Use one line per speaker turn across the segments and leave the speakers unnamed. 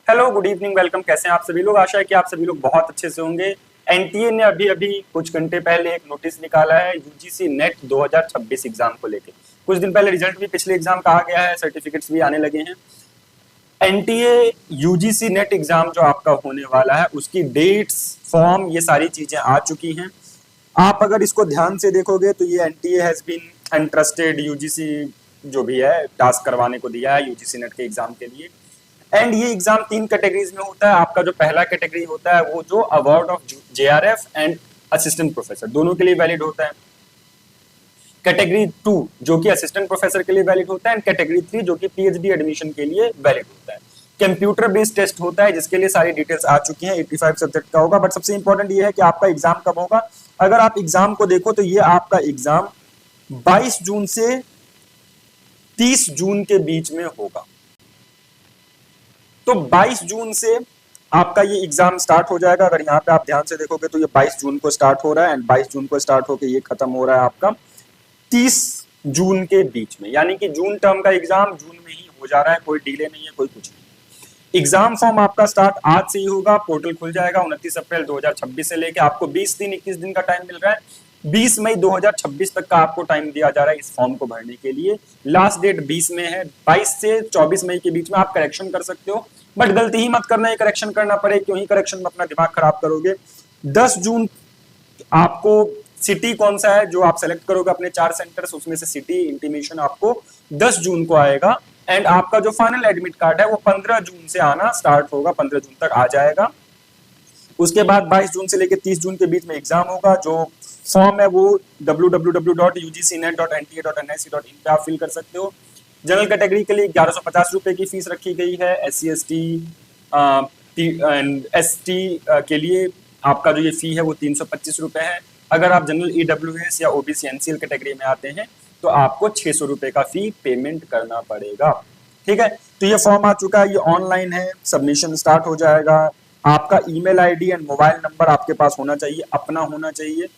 Hello, good evening, welcome. कैसे हैं आप सभी लोग? आशा है कि आप सभी लोग बहुत अच्छे से होंगे। एनटीए ने अभी अभी कुछ घंटे पहले एक नोटिस निकाला है यूजीसी नेट 2026 एग्जाम को लेके। कुछ दिन पहले रिजल्ट भी पिछले एग्जाम का आ गया है, सर्टिफिकेट्स भी आने लगे हैं। एनटीए यूजीसी नेट एग्जाम जो आपका होने वाला है उसकी डेट्स, फॉर्म, ये सारी चीजें आ चुकी हैं। आप अगर इसको ध्यान से देखोगे तो ये NTA has been entrusted UGC जो भी है टास्क करवाने को दिया है यूजीसी नेट के एग्जाम के लिए। एंड ये एग्जाम 3 कैटेगरीज में होता है। आपका जो पहला कैटेगरी होता है वो जो award of JRF and assistant professor दोनों के लिए वैलिड होता है। कैटेगरी 2 जो कि असिस्टेंट प्रोफेसर के लिए वैलिड होता है एंड कैटेगरी 3 जो कि पीएचडी एडमिशन के लिए वैलिड होता है। कंप्यूटर बेस्ड टेस्ट होता है जिसके लिए सारी डिटेल्स आ चुकी हैं। 85 सब्जेक्ट का होगा, बट सबसे इंपॉर्टेंट ये है कि आपका एग्जाम कब होगा। अगर आप एग्जाम को देखो तो ये आपका एग्जाम 22 जून से 30 जून के बीच में होगा। तो 22 जून से आपका ये एग्जाम स्टार्ट हो जाएगा। अगर यहाँ पे आप ध्यान से देखोगे तो ये 22 जून को स्टार्ट हो रहा है एंड 22 जून को स्टार्ट होकर ये खत्म हो रहा है आपका 30 जून के बीच में। यानी कि जून टर्म का एग्जाम जून में ही हो जा रहा है, कोई डिले नहीं है, कोई कुछ नहीं। एग्जाम फॉर्म आपका स्टार्ट आज से ही होगा। पोर्टल खुल जाएगा 29 अप्रैल 2026 से लेके आपको 20 दिन 21 दिन का टाइम मिल रहा है। 20 मई 2026 तक का आपको टाइम दिया जा रहा है इस फॉर्म को भरने के लिए। लास्ट डेट 20 में है। 22 से 24 मई के बीच में आप करेक्शन कर सकते हो, बट गलती ही मत करना, ये करेक्शन करना पड़े। क्यों ही करेक्शन में अपना दिमाग खराब करोगे। 10 जून आपको सिटी कौन सा है जो आप सेलेक्ट करोगे अपने 4 सेंटर्स, उसमें से सिटी इंटीमेशन आपको 10 जून को आएगा। एंड आपका जो फाइनल एडमिट कार्ड है वो 15 जून से आना स्टार्ट होगा, 15 जून तक आ जाएगा। उसके बाद 22 जून से लेकर 30 जून के बीच में एग्जाम होगा। जो फॉर्म है वो www.ugcnet.nta.nic.in पे आप फिल कर सकते हो। जनरल कैटेगरी के लिए 1150 रुपए की फीस रखी गई है। SC ST ST के लिए आपका जो ये फी है वो 325 रुपए है। अगर आप जनरल EWS या OBC NCL कैटेगरी में आते हैं तो आपको 600 रुपए का फी पेमेंट करना पड़ेगा। ठीक है, तो ये फॉर्म आ चुका है, ये ऑनलाइन है, सबमिशन स्टार्ट हो जाएगा। आपका email ID and mobile number आपके पास होना चाहिए, अपना होना चाहिए,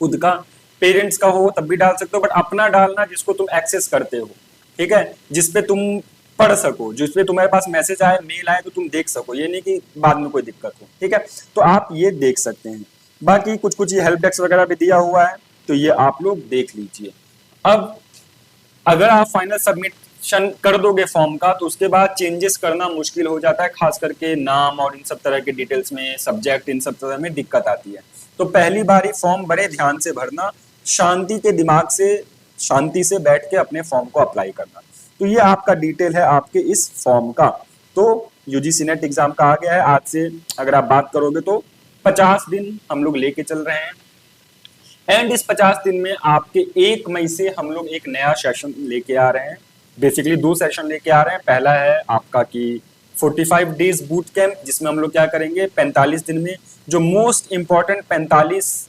खुद का। पेरेंट्स का हो तब भी डाल सकते हो, बट अपना डालना जिसको तुम एक्सेस करते हो, ठीक है, जिसपे तुम पढ़ सको, जिसपे तुम्हारे पास मैसेज आए, मेल आए तो तुम देख सको, ये नहीं कि बाद में कोई दिक्कत हो। ठीक है, तो आप ये देख सकते हैं। बाकी कुछ कुछ ये हेल्प डेस्क वगैरह भी दिया हुआ है, तो ये आप लोग देख लीजिए। अब अगर आप फाइनल सबमिशन कर दोगे फॉर्म का तो उसके बाद चेंजेस करना मुश्किल हो जाता है, खास करके नाम और इन सब तरह के डिटेल्स में, सब्जेक्ट, इन सब तरह में दिक्कत आती है। तो पहली बार ही फॉर्म बड़े ध्यान से भरना, शांति के दिमाग से, शांति से बैठ के अपने फॉर्म को अप्लाई करना। तो ये आपका डिटेल है आपके इस फॉर्म का। तो यूजीसी नेट एग्जाम का आ गया है। आज से अगर आप बात करोगे तो 50 दिन हम लोग लेके चल रहे हैं एंड इस 50 दिन में आपके 1 मई से हम लोग एक नया सेशन लेके आ रहे हैं। बेसिकली 2 सेशन लेके आ रहे हैं। पहला है आपका कि 45 डेज बूट कैंप, जिसमें हम लोग क्या करेंगे, 45 दिन में जो मोस्ट इंपॉर्टेंट 45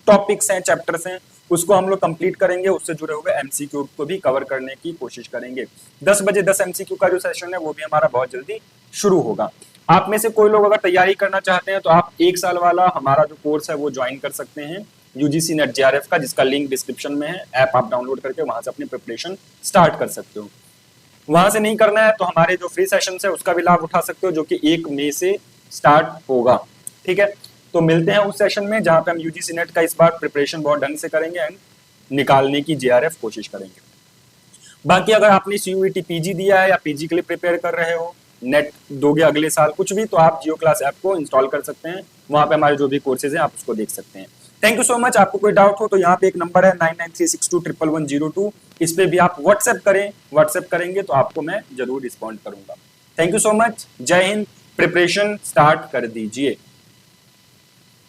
टॉपिक्स हैं, चैप्टर्स हैं, उसको हम लोग कंप्लीट करेंगे। उससे जुड़े हुए एमसीक्यू को भी कवर करने की कोशिश करेंगे। 10 बजे 10 एमसीक्यू का जो सेशन है वो भी हमारा बहुत जल्दी शुरू होगा। आप में से कोई लोग अगर तैयारी करना चाहते हैं तो आप 1 साल वाला हमारा जो कोर्स है वो ज्वाइन कर सकते हैं यूजीसी नेट जेआरएफ का, जिसका लिंक डिस्क्रिप्शन में है। ऐप आप डाउनलोड करके वहां से अपनी प्रिपरेशन स्टार्ट कर सकते हो। वहां से नहीं करना है तो हमारे जो फ्री सेशन है उसका भी लाभ उठा सकते हो, जो कि 1 मई से स्टार्ट होगा। ठीक है, तो मिलते हैं उस सेशन में जहां पे हम यूजीसी नेट का इस बार प्रिपरेशन बहुत ढंग से करेंगे एंड निकालने की जेआरएफ कोशिश करेंगे। बाकी अगर आपने CUET PG दिया है या PG के लिए प्रिपेयर कर रहे हो, नेट दोगे अगले साल कुछ भी, तो आप जियो क्लास ऐप को इंस्टॉल कर सकते हैं। वहां पे हमारे जो भी कोर्सेज हैं आप उसको देख सकते हैं। Thank you so much. आपको कोई डाउट हो तो यहाँ पे एक नंबर है 9936211102। इस पे भी आप व्हाट्सएप करें, व्हाट्सएप करेंगे तो आपको मैं जरूर रिस्पॉन्ड करूंगा। Thank you so much. जय हिंद। प्रिपरेशन स्टार्ट कर दीजिए।